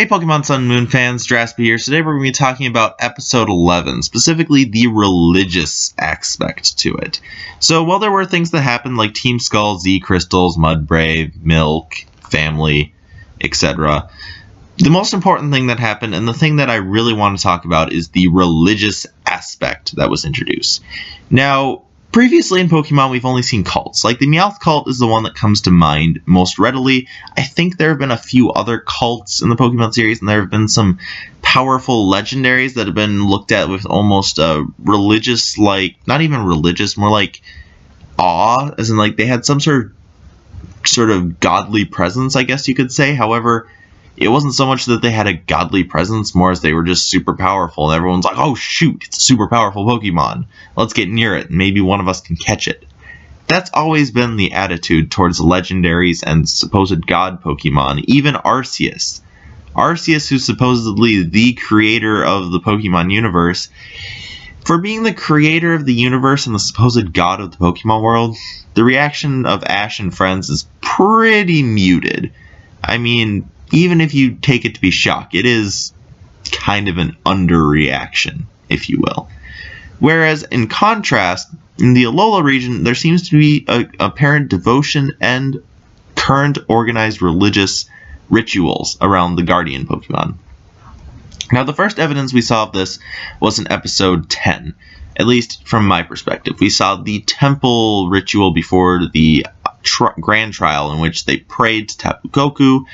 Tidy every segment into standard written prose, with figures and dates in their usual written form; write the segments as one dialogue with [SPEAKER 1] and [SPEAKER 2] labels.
[SPEAKER 1] Hey Pokemon Sun and Moon fans, Draspy here. Today we're going to be talking about episode 11, specifically the religious aspect to it. So while there were things that happened like Team Skull, Z Crystals, Mudbrave, Milk, Family, etc., the most important thing that happened, and the thing that I really want to talk about, is the religious aspect that was introduced. Now, previously in Pokemon, we've only seen cults. Like, the Meowth cult is the one that comes to mind most readily. I think there have been a few other cults in the Pokemon series, and there have been some powerful legendaries that have been looked at with almost a religious, like, not even religious, more like awe, as in, like, they had some sort of godly presence, I guess you could say. However, it wasn't so much that they had a godly presence, more as they were just super powerful, and everyone's like, oh shoot, it's a super powerful Pokemon. Let's get near it, and maybe one of us can catch it. That's always been the attitude towards legendaries and supposed god Pokemon, even Arceus. Arceus, who's supposedly the creator of the Pokemon universe, for being the creator of the universe and the supposed god of the Pokemon world, the reaction of Ash and friends is pretty muted. I mean, even if you take it to be shock, it is kind of an underreaction, if you will. Whereas, in contrast, in the Alola region, there seems to be apparent devotion and current organized religious rituals around the Guardian Pokemon. Now, the first evidence we saw of this was in episode 10, at least from my perspective. We saw the temple ritual before the grand trial in which they prayed to Tapu Koko.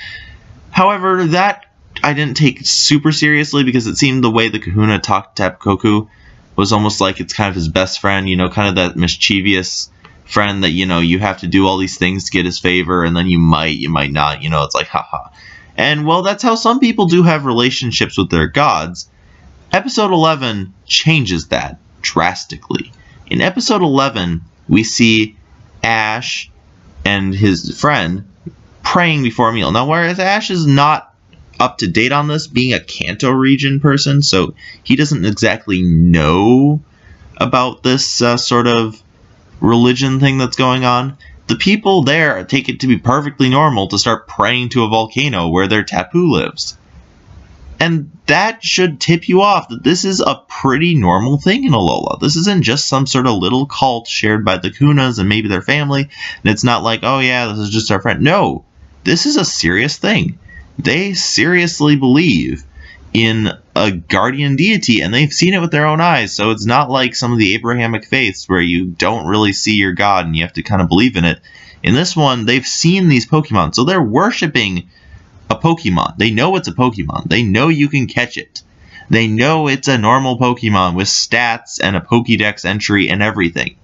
[SPEAKER 1] However, that I didn't take super seriously because it seemed the way the Kahuna talked to Tapu Koko was almost like it's kind of his best friend, you know, kind of that mischievous friend that, you know, you have to do all these things to get his favor, and then you might not, you know, it's like, haha. And, well, that's how some people do have relationships with their gods. Episode 11 changes that drastically. In episode 11, we see Ash and his friend praying before a meal. Now, whereas Ash is not up to date on this, being a Kanto region person, so he doesn't exactly know about this sort of religion thing that's going on, the people there take it to be perfectly normal to start praying to a volcano where their Tapu lives. And that should tip you off that this is a pretty normal thing in Alola. This isn't just some sort of little cult shared by the Kunas and maybe their family, and it's not like, oh yeah, this is just our friend. No, this is a serious thing. They seriously believe in a guardian deity, and they've seen it with their own eyes, so it's not like some of the Abrahamic faiths where you don't really see your god and you have to kind of believe in it. In this one, they've seen these Pokemon, so they're worshipping a Pokemon. They know it's a Pokemon. They know you can catch it. They know it's a normal Pokemon with stats and a Pokédex entry and everything.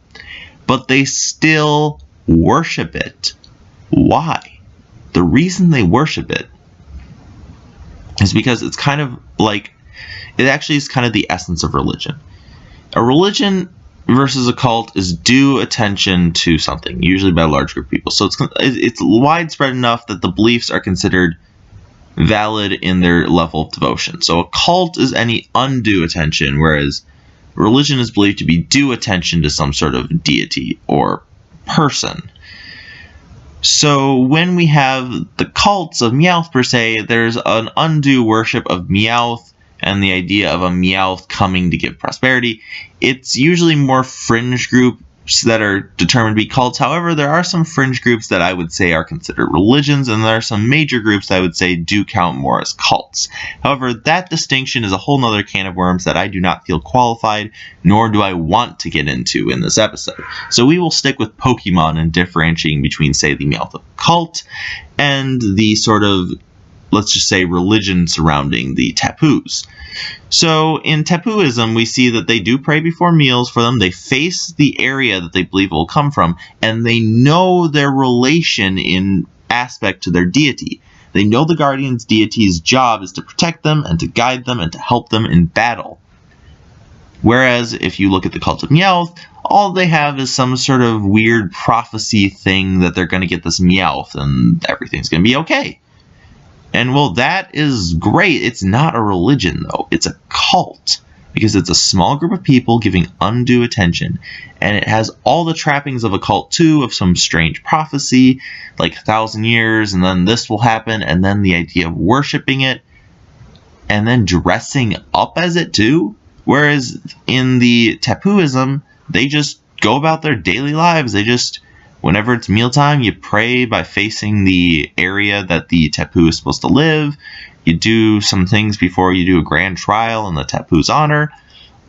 [SPEAKER 1] But they still worship it. Why? The reason they worship it is because it's kind of like, it actually is kind of the essence of religion. A religion versus a cult is due attention to something, usually by a large group of people. So it's widespread enough that the beliefs are considered valid in their level of devotion. So a cult is any undue attention, whereas religion is believed to be due attention to some sort of deity or person. So when we have the cults of Meowth per se, there's an undue worship of Meowth and the idea of a Meowth coming to give prosperity. It's usually more fringe groups that are determined to be cults. However, there are some fringe groups that I would say are considered religions, and there are some major groups that I would say do count more as cults. However, that distinction is a whole nother can of worms that I do not feel qualified, nor do I want to get into in this episode. So we will stick with Pokemon and differentiating between, say, the Meowth cult and the sort of, let's just say, religion surrounding the Tapus. So in Tapuism, we see that they do pray before meals for them. They face the area that they believe it will come from, and they know their relation in aspect to their deity. They know the Guardian's deity's job is to protect them and to guide them and to help them in battle. Whereas if you look at the cult of Meowth, all they have is some sort of weird prophecy thing that they're going to get this Meowth and everything's going to be okay. And, well, that is great. It's not a religion, though. It's a cult, because it's a small group of people giving undue attention. And it has all the trappings of a cult, too, of some strange prophecy, like 1,000 years, and then this will happen, and then the idea of worshipping it. and then dressing up as it too. Whereas in the Tapuism, they just go about their daily lives. They just, whenever it's mealtime, you pray by facing the area that the Tapu is supposed to live. You do some things before you do a grand trial in the Tapu's honor.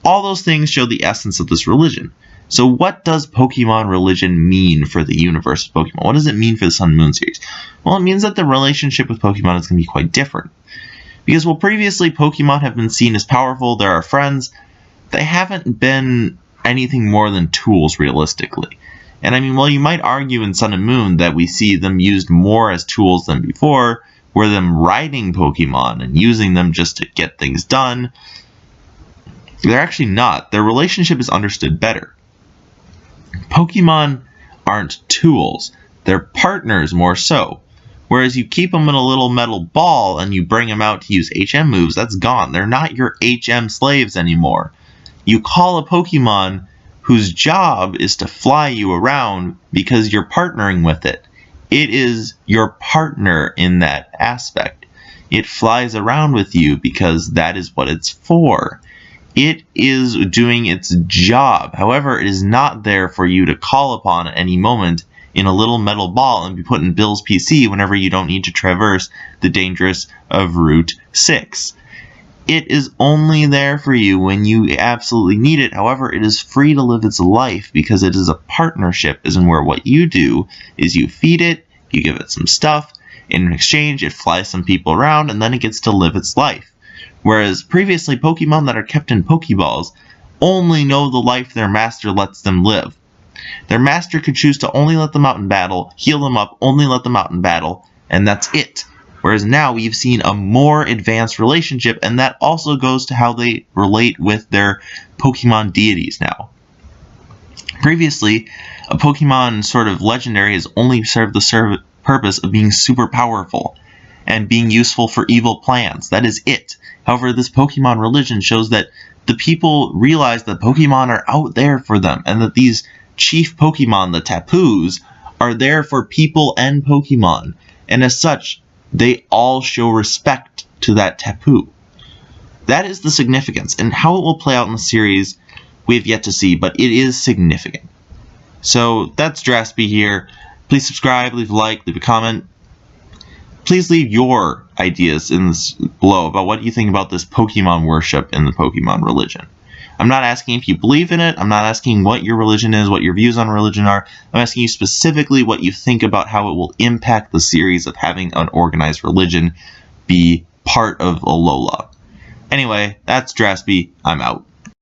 [SPEAKER 1] All those things show the essence of this religion. So what does Pokemon religion mean for the universe of Pokemon? What does it mean for the Sun and Moon series? Well, it means that the relationship with Pokemon is going to be quite different. Because while previously Pokemon have been seen as powerful, they're our friends, they haven't been anything more than tools realistically. And I mean, while you might argue in Sun and Moon that we see them used more as tools than before, where them riding Pokemon and using them just to get things done, they're actually not. Their relationship is understood better. Pokemon aren't tools, they're partners more so. Whereas you keep them in a little metal ball and you bring them out to use HM moves, that's gone. They're not your HM slaves anymore. You call a Pokemon whose job is to fly you around because you're partnering with it. It is your partner in that aspect. It flies around with you because that is what it's for. It is doing its job. However, it is not there for you to call upon at any moment in a little metal ball and be put in Bill's PC whenever you don't need to traverse the dangerous of Route 6. It is only there for you when you absolutely need it. However, it is free to live its life because it is a partnership, as in where what you do is you feed it, you give it some stuff, in exchange it flies some people around, and then it gets to live its life. Whereas previously, Pokemon that are kept in Pokeballs only know the life their master lets them live. Their master could choose to only let them out in battle, heal them up, only let them out in battle, and that's it. Whereas now we've seen a more advanced relationship, and that also goes to how they relate with their Pokemon deities now. Previously, a Pokemon sort of legendary has only served the purpose of being super powerful and being useful for evil plans. That is it. However, this Pokemon religion shows that the people realize that Pokemon are out there for them, and that these chief Pokemon, the Tapus, are there for people and Pokemon, and as such, they all show respect to that Tapu. That is the significance, and how it will play out in the series, we have yet to see, but it is significant. So, that's Draspy here. Please subscribe, leave a like, leave a comment. Please leave your ideas below about what you think about this Pokemon worship in the Pokemon religion. I'm not asking if you believe in it. I'm not asking what your religion is, what your views on religion are. I'm asking you specifically what you think about how it will impact the series of having an organized religion be part of Alola. Anyway, that's Draspy. I'm out.